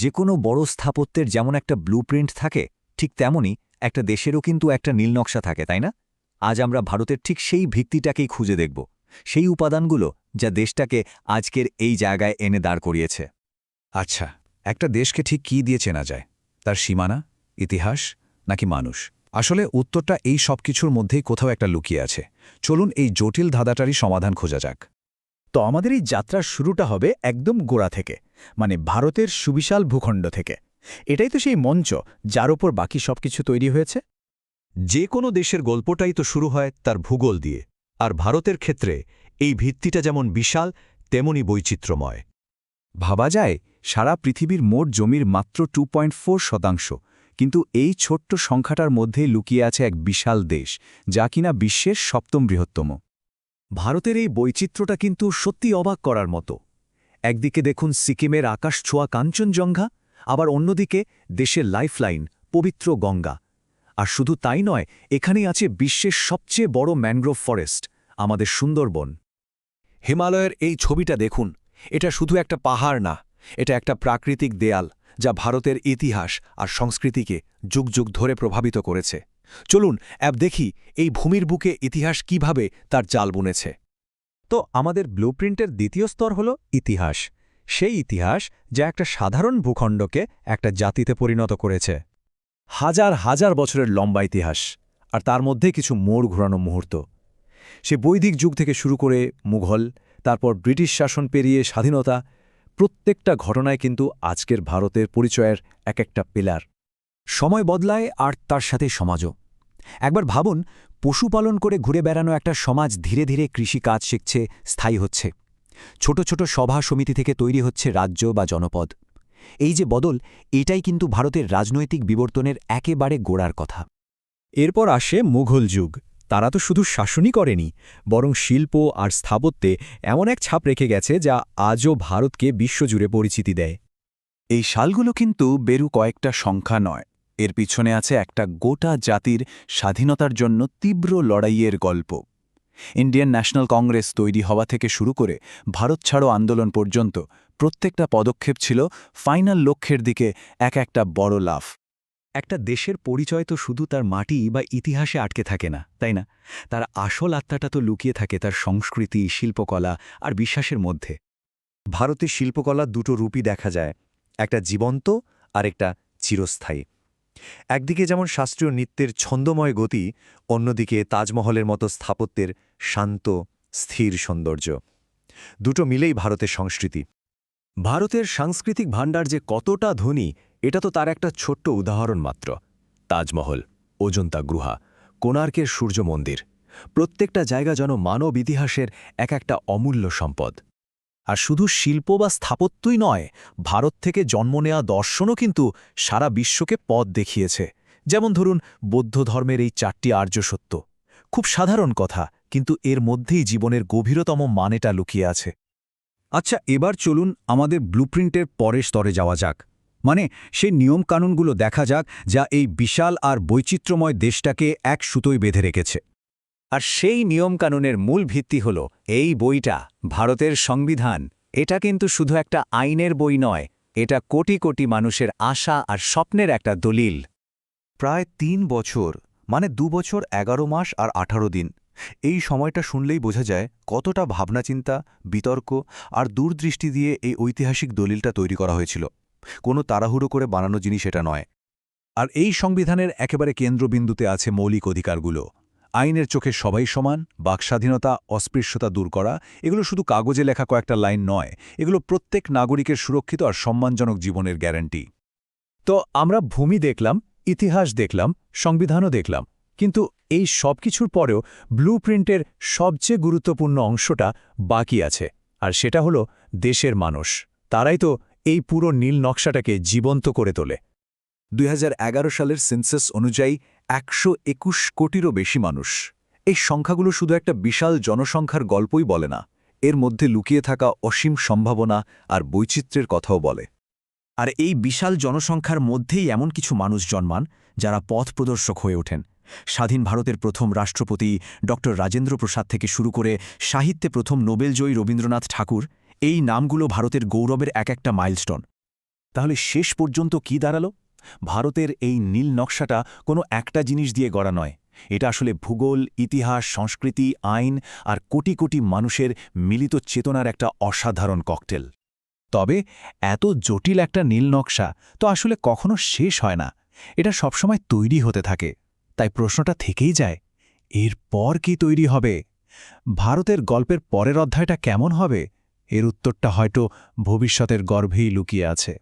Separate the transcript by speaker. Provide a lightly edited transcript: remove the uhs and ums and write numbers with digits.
Speaker 1: যে কোনো বড় স্থাপত্যের যেমন একটা ব্লুপ্রিন্ট থাকে, ঠিক তেমনি একটা দেশেরও কিন্তু একটা নীলনকশা থাকে, তাই না? আজ আমরা ভারতের ঠিক সেই ভিত্তিটাকেই খুঁজে দেখব, সেই উপাদানগুলো যা দেশটাকে আজকের এই জায়গায় এনে দাঁড় করিয়েছে।
Speaker 2: আচ্ছা, একটা দেশকে ঠিক কী দিয়ে চেনা যায়? তার সীমানা, ইতিহাস নাকি মানুষ? আসলে উত্তরটা এই সব কিছুর মধ্যেই কোথাও একটা লুকিয়ে আছে। চলুন এই জটিল ধাঁধাটারই সমাধান খোঁজা যাক।
Speaker 3: তো আমাদের এই যাত্রার শুরুটা হবে একদম গোড়া থেকে, মানে ভারতের সুবিশাল ভূখণ্ড থেকে। এটাই তো সেই মঞ্চ যার উপর বাকি সবকিছু তৈরি হয়েছে।
Speaker 4: যে কোনো দেশের গল্পটাই তো শুরু হয় তার ভূগোল দিয়ে, আর ভারতের ক্ষেত্রে এই ভিত্তিটা যেমন বিশাল তেমনি বৈচিত্র্যময়।
Speaker 2: ভাবা যায় সারা পৃথিবীর মোট জমির মাত্র 2.4%, কিন্তু এই ছোট্ট সংখ্যাটার মধ্যেই লুকিয়ে আছে এক বিশাল দেশ, যা কিনা বিশ্বের সপ্তম বৃহত্তম।
Speaker 1: ভারতের এই বৈচিত্র্যটা কিন্তু সত্যি অবাক করার মতো। একদিকে দেখুন সিকিমের আকাশ ছোঁয়া কাঞ্চনজঙ্ঘা, আবার অন্যদিকে দেশের লাইফলাইন পবিত্র গঙ্গা। আর শুধু তাই নয়, এখানেই আছে বিশ্বের সবচেয়ে বড় ম্যানগ্রোভ ফরেস্ট, আমাদের সুন্দরবন।
Speaker 4: হিমালয়ের এই ছবিটা দেখুন, এটা শুধু একটা পাহাড় না, এটা একটা প্রাকৃতিক দেয়াল যা ভারতের ইতিহাস আর সংস্কৃতিকে যুগ যুগ ধরে প্রভাবিত করেছে। চলুন দেখি এই ভূমির বুকে ইতিহাস কিভাবে তার জাল বুনেছে।
Speaker 1: তো আমাদের ব্লুপ্রিন্টের দ্বিতীয় স্তর হল ইতিহাস, সেই ইতিহাস যা একটা সাধারণ ভূখণ্ডকে একটা জাতিতে পরিণত করেছে। হাজার হাজার বছরের লম্বা ইতিহাস, আর তার মধ্যে কিছু মোড় ঘোরানো মুহূর্ত। সে বৈদিক যুগ থেকে শুরু করে মুঘল, তারপর ব্রিটিশ শাসন পেরিয়ে স্বাধীনতা, প্রত্যেকটা ঘটনায় কিন্তু আজকের ভারতের পরিচয়ের এক একটা পিলার। সময় বদলায় আর তার সাথে সমাজও। একবার ভাবুন, পশুপালন করে ঘুরে বেড়ানো একটা সমাজ ধীরে ধীরে কৃষিকাজ শিখছে, স্থায়ী হচ্ছে। ছোট ছোট সভা সমিতি থেকে তৈরি হচ্ছে রাজ্য বা জনপদ। এই যে বদল, এটাই কিন্তু ভারতের রাজনৈতিক বিবর্তনের একেবারে গোড়ার কথা। এরপর আসে মুঘল যুগ। তারা তো শুধু শাসনই করেনি, বরং শিল্প আর স্থাপত্যে এমন এক ছাপ রেখে গেছে যা আজও ভারতকে বিশ্বজুড়ে পরিচিতি দেয়।
Speaker 2: এই সালগুলো কিন্তু বেরু কয়েকটা সংখ্যা নয়, এর পিছনে আছে একটা গোটা জাতির স্বাধীনতার জন্য তীব্র লড়াইয়ের গল্প। ইন্ডিয়ান ন্যাশনাল কংগ্রেস তৈরি হওয়া থেকে শুরু করে ভারত ছাড়ো আন্দোলন পর্যন্ত প্রত্যেকটা পদক্ষেপ ছিল ফাইনাল লক্ষ্যের দিকে এক একটা বড় লাফ।
Speaker 1: একটা দেশের পরিচয় তো শুধু তার মাটি বা ইতিহাসে আটকে থাকে না, তাই না? তার আসল আত্মাটা তো লুকিয়ে থাকে তার সংস্কৃতি, শিল্পকলা আর বিশ্বাসের মধ্যে। ভারতে শিল্পকলা দুটো রূপই দেখা যায়, একটা জীবন্ত আর একটা চিরস্থায়ী। একদিকে যেমন শাস্ত্রীয় নৃত্যের ছন্দময় গতি, অন্যদিকে তাজমহলের মতো স্থাপত্যের শান্ত স্থির সৌন্দর্য। দুটো মিলেই ভারতের সংস্কৃতি। ভারতের সাংস্কৃতিক ভাণ্ডার যে কতটা ধনী, এটা তো তার একটা ছোট্ট উদাহরণ মাত্র। তাজমহল, অজন্তা গুহা, কোণার্কের সূর্য মন্দির, প্রত্যেকটা জায়গা যেন মানব ইতিহাসের এক একটা অমূল্য সম্পদ। আর শুধু শিল্প বা স্থাপত্যই নয়, ভারত থেকে জন্ম নেওয়া দর্শনও কিন্তু সারা বিশ্বকে পথ দেখিয়েছে। যেমন ধরুন বৌদ্ধ ধর্মের এই 4টি আর্য সত্য। খুব সাধারণ কথা, কিন্তু এর মধ্যেই জীবনের গভীরতম মানেটা লুকিয়ে আছে। আচ্ছা, এবার চলুন আমাদের ব্লুপ্রিন্টের পরের স্তরে যাওয়া যাক, মানে সেই নিয়মকানুনগুলো দেখা যাক যা এই বিশাল আর বৈচিত্র্যময় দেশটাকে এক সুতোয় বেঁধে রেখেছে। আর সেই নিয়মকানুনের মূল ভিত্তি হল এই বইটা, ভারতের সংবিধান। এটা কিন্তু শুধু একটা আইনের বই নয়, এটা কোটি কোটি মানুষের আশা আর স্বপ্নের একটা দলিল।
Speaker 4: প্রায় 3 বছর, মানে 2 বছর 11 মাস আর 18 দিন। এই সময়টা শুনলেই বোঝা যায় কতটা ভাবনাচিন্তা, বিতর্ক আর দূরদৃষ্টি দিয়ে এই ঐতিহাসিক দলিলটা তৈরি করা হয়েছিল। কোনো তাড়াহুড়ো করে বানানো জিনিস এটা নয়।
Speaker 2: আর এই সংবিধানের একেবারে কেন্দ্রবিন্দুতে আছে মৌলিক অধিকারগুলো। আইনের চোখে সবাই সমান, বাকস্বাধীনতা, অস্পৃশ্যতা দূর করা, এগুলো শুধু কাগজে লেখা কয়েকটা লাইন নয়, এগুলো প্রত্যেক নাগরিকের সুরক্ষিত আর সম্মানজনক জীবনের গ্যারান্টি।
Speaker 1: তো আমরা ভূমি দেখলাম, ইতিহাস দেখলাম, সংবিধানও দেখলাম, কিন্তু এই সব কিছুর পরেও ব্লুপ্রিন্টের সবচেয়ে গুরুত্বপূর্ণ অংশটা বাকি আছে, আর সেটা হলো দেশের মানুষ। তারাই তো এই পুরো নীল নকশাটাকে জীবন্ত করে তোলে।
Speaker 2: 2011 সালের সেন্সাস অনুযায়ী 121 কোটিরও বেশি মানুষ। এই সংখ্যাগুলো শুধু একটা বিশাল জনসংখ্যার গল্পই বলে না, এর মধ্যে লুকিয়ে থাকা অসীম সম্ভাবনা আর বৈচিত্র্যের কথাও বলে।
Speaker 1: আর এই বিশাল জনসংখ্যার মধ্যেই এমন কিছু মানুষ জন্মান যারা পথ প্রদর্শক হয়ে ওঠেন। স্বাধীন ভারতের প্রথম রাষ্ট্রপতি রাজেন্দ্র প্রসাদ থেকে শুরু করে সাহিত্যে প্রথম নোবেলজয়ী রবীন্দ্রনাথ ঠাকুর, এই নামগুলো ভারতের গৌরবের এক একটা মাইলস্টোন।
Speaker 2: তাহলে শেষ পর্যন্ত কি দাঁড়ালো? ভারতের এই নীল নকশাটা কোনো একটা জিনিস দিয়ে গড়া নয়। এটা আসলে ভূগোল, ইতিহাস, সংস্কৃতি, আইন আর কোটি কোটি মানুষের মিলিত চেতনার একটা অসাধারণ ককটেল। তবে এত জটিল একটা নীল নকশা তো আসলে কখনো শেষ হয় না। এটা সবসময় তৈরি হতে থাকে। তাই প্রশ্নটা থেকেই যায়, এরপর কি তৈরি হবে? ভারতের গল্পের পরের অধ্যায়টা কেমন হবে? এর উত্তরটা হয়তো ভবিষ্যতের গর্ভেই লুকিয়ে আছে।